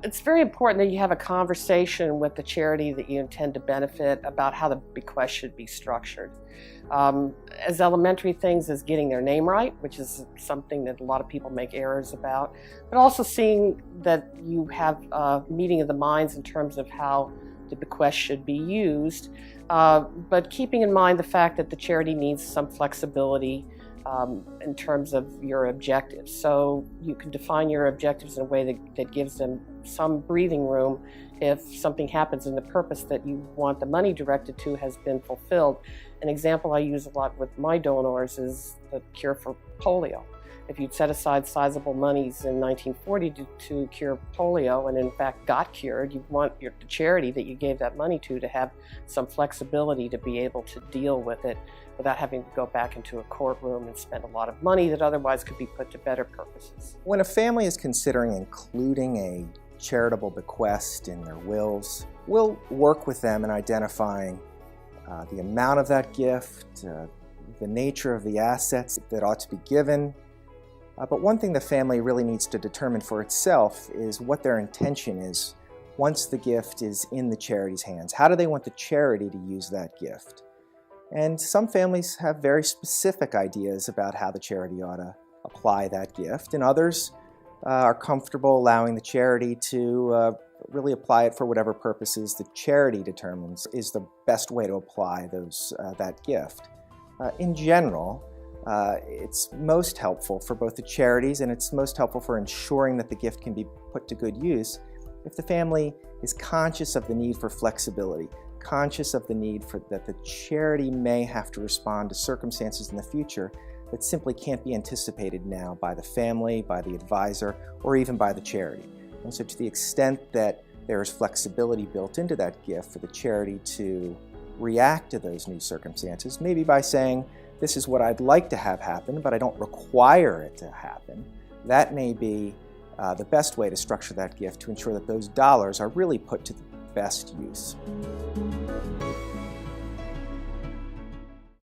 It's very important that you have a conversation with the charity that you intend to benefit about how the bequest should be structured. As elementary things as getting their name right, which is something that a lot of people make errors about, but also seeing that you have a meeting of the minds in terms of how the bequest should be used, but keeping in mind the fact that the charity needs some flexibility in terms of your objectives. So you can define your objectives in a way that gives them some breathing room if something happens and the purpose that you want the money directed to has been fulfilled. An example I use a lot with my donors is the cure for polio. If you'd set aside sizable monies in 1940 to cure polio and in fact got cured, you want the charity that you gave that money to have some flexibility to be able to deal with it without having to go back into a courtroom and spend a lot of money that otherwise could be put to better purposes. When a family is considering including a charitable bequest in their wills, we'll work with them in identifying the amount of that gift, the nature of the assets that ought to be given. But one thing the family really needs to determine for itself is what their intention is once the gift is in the charity's hands. How do they want the charity to use that gift? And some families have very specific ideas about how the charity ought to apply that gift, and others are comfortable allowing the charity to really apply it for whatever purposes the charity determines is the best way to apply that gift. In general, it's most helpful for both the charities and it's most helpful for ensuring that the gift can be put to good use if the family is conscious of the need for flexibility, conscious of the need that the charity may have to respond to circumstances in the future that simply can't be anticipated now by the family, by the advisor, or even by the charity. And so to the extent that there is flexibility built into that gift for the charity to react to those new circumstances, maybe by saying, this is what I'd like to have happen, but I don't require it to happen, that may be the best way to structure that gift to ensure that those dollars are really put to the best use.